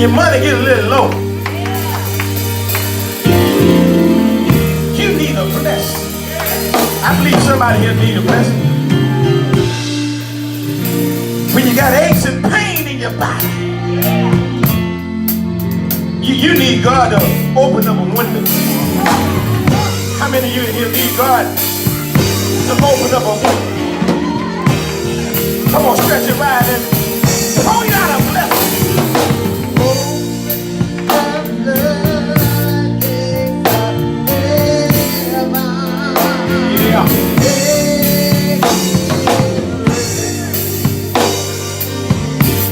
your money get a little low, you need a blessing. I believe somebody here need a blessing. When you got aches and pain in your body, you need God to open up a window. How many of you here need God to open up a window? Come on, stretch it right and pour you out a blessing.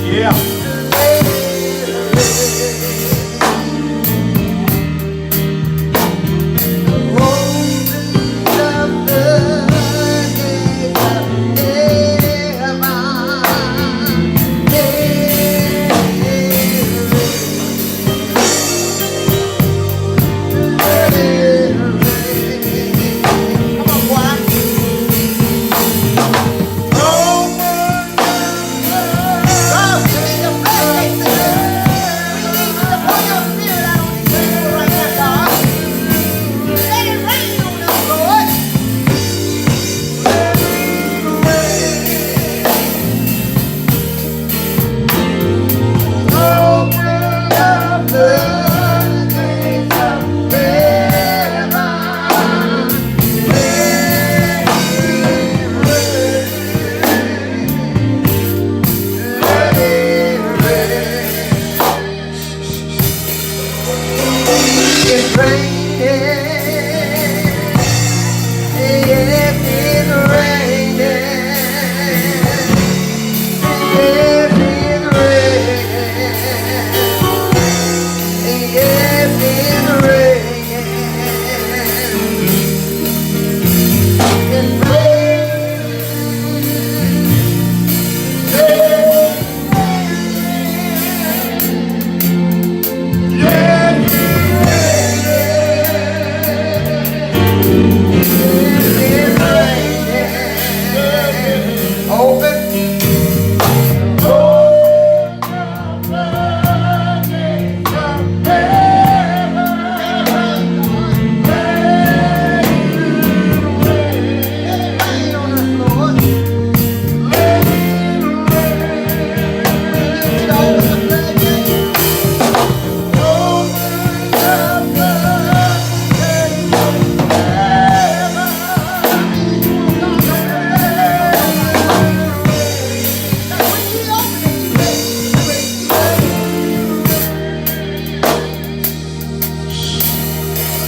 Yeah.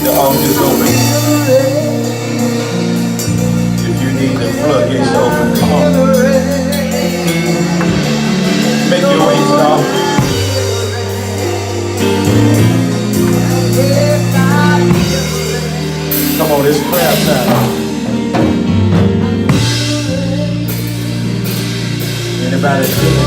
The altar's open. If you need the floodgates open, come on. Make your way to the altar. Come on, it's prayer time. Anybody feel it?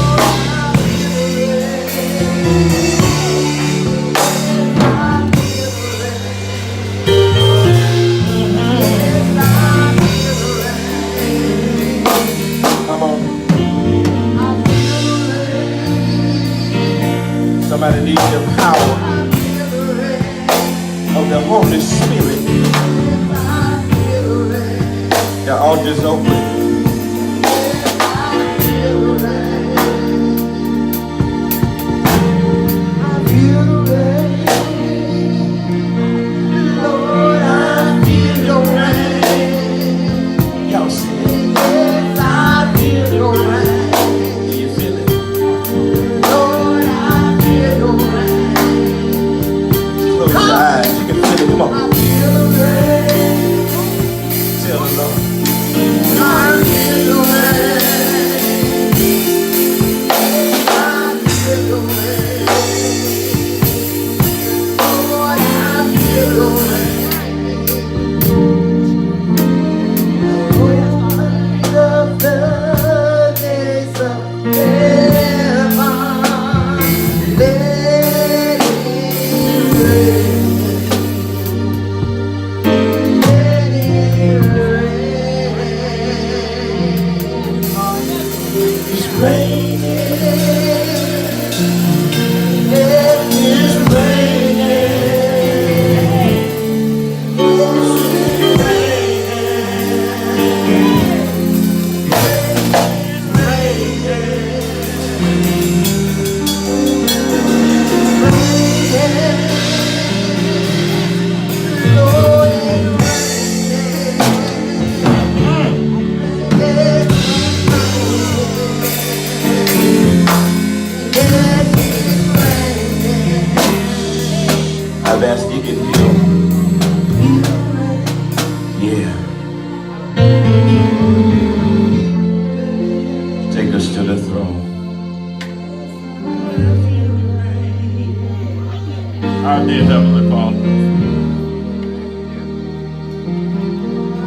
Somebody needs the power of the Holy Spirit. The altar's open. Y'all see it? Do you feel it? Close your eyes. You can feel it. Come on. Tell the Lord. It's raining. throne. Our dear Heavenly Father,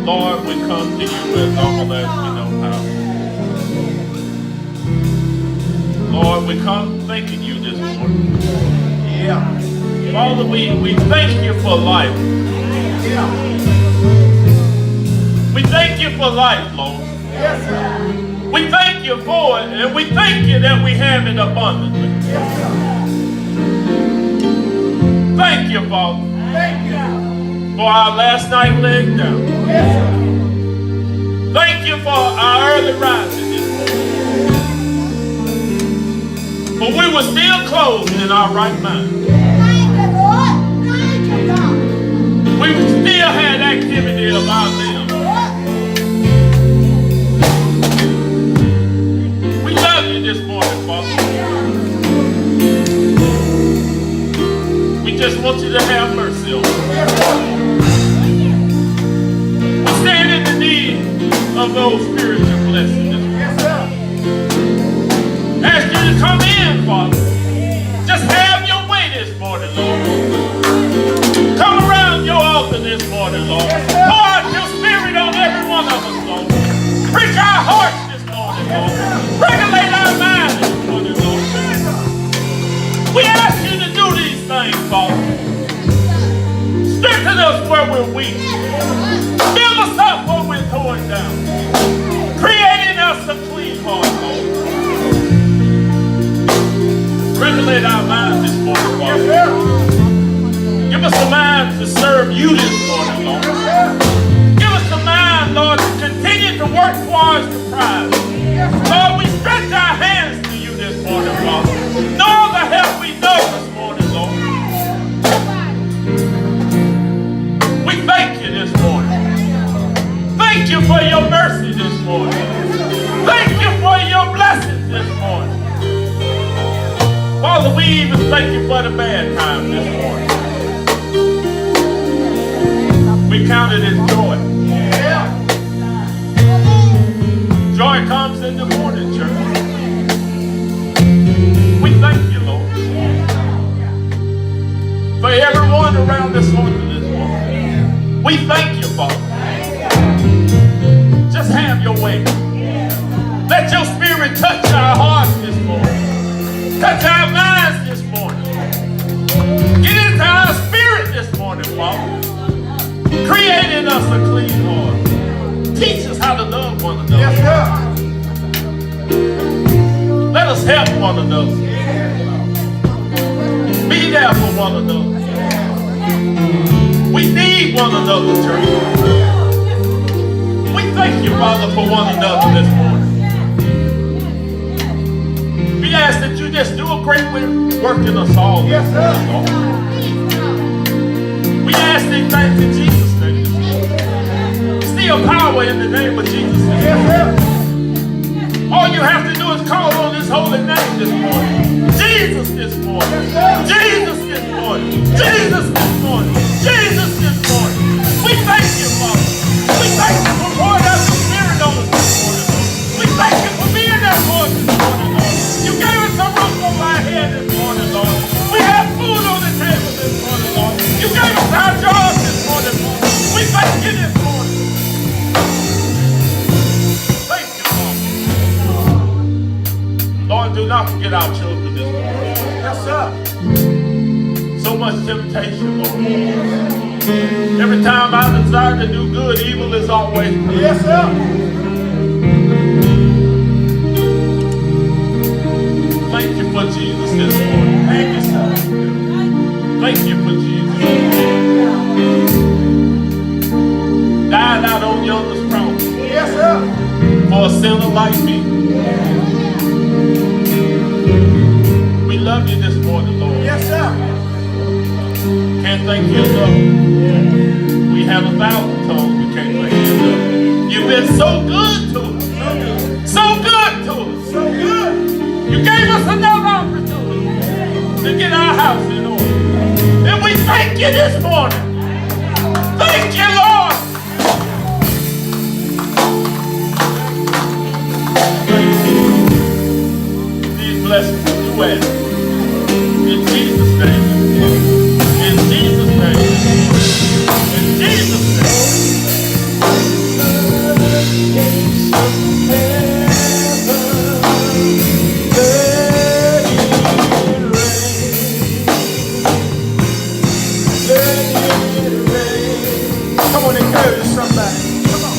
Lord, we come to you as humble as we know how. Lord, we come thanking you this morning. Yeah. Father, we thank you for life. Yeah. We thank you for life, Lord. Yes, sir. We thank you for it, and we thank you that we have it abundantly. Yes, sir. Thank you, Father. Thank you for our last night laying down. Yes, sir. Thank you for our early rising this morning. For we were still clothed in our right mind. Thank you, Lord. Thank you, God. We still had activity of our limbs. We love you this morning, Father. We just want you to have mercy on us. We stand in the need of those spiritual blessings. Ask you to come in, Father. Just have your way this morning, Lord. Come around your altar this morning, Lord. Pour out your spirit on every one of us, Lord. Preach our hearts this morning, Lord. Regulate our minds this morning, Lord. We ask you to do these things, Father. Strengthen us where we're weak. Build us up where we're torn down. Creating us a clean heart, Lord. Regulate our minds this morning, Father. Give us a mind to serve you this morning, Lord. Give us a mind, Lord, to continue to work towards the prize. Lord, we stretch our hands to you this morning, Father. All the help we know this morning, Lord. We thank you this morning. Thank you for your mercy this morning. Thank you for your blessings this morning. Father, we even thank you for the bad times this morning. We count it as joy. Joy comes in the morning, church. We thank you, Lord, for everyone around this altar this morning. We thank you, Father. Just have your way. Let your spirit touch our hearts this morning. Touch our minds this morning. Get into our spirit this morning, Father. Create in us a clean heart. Teach us how to love one another. Yes, sir. Let us help one another. Be there for one another. We need one another, church. We thank you, Father, for one another this morning. We ask that you just do a great work in us all. Yes, sir. We ask these things in Jesus' name. Still power in the name of Jesus. Yes, sir. All you have to do is call on his holy name this morning. Jesus this morning. Jesus this morning. Jesus this morning. Jesus this morning. We thank you, Father. We thank you for pouring out your spirit on us this morning, Lord. We thank you for being there for us this morning, Lord. You gave us a roof over our head this morning, Lord. We have food on the table this morning, Lord. You gave us our jobs this morning, Lord. We thank you this morning. Thank you, Lord. Lord, do not forget our children this morning. Yes, sir. So much temptation, Lord. Every time I desire to do good, evil is always present. Yes, sir. Thank you for Jesus this morning. Thank you, sir. Thank you for Jesus. Died out on yonder cross. Yes, sir. For a sinner like me. We love you this morning, Lord. Yes, sir. Can't thank you enough. We have 1,000 tongues, we can't thank you enough. You've been so good to us. So good to us. So good. You gave us another opportunity to get our house in order. And we thank you this morning. Thank you, Lord. blessings. Do it. In Jesus' name. In Jesus' name. In Jesus' name. Come on, encourage somebody. Come on.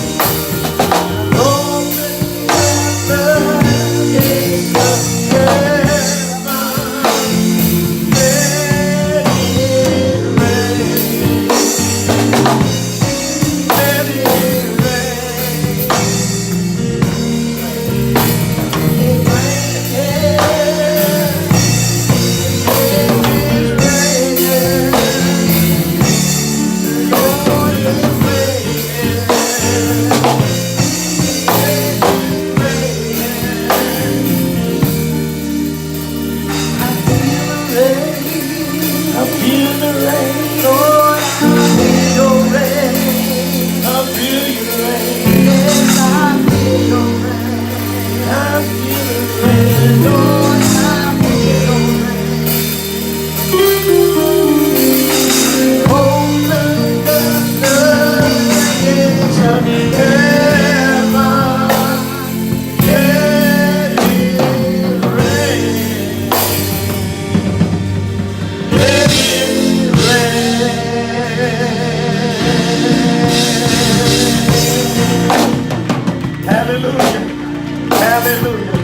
Hallelujah.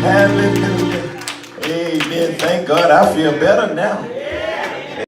Hallelujah. Amen. Thank God. I feel better now.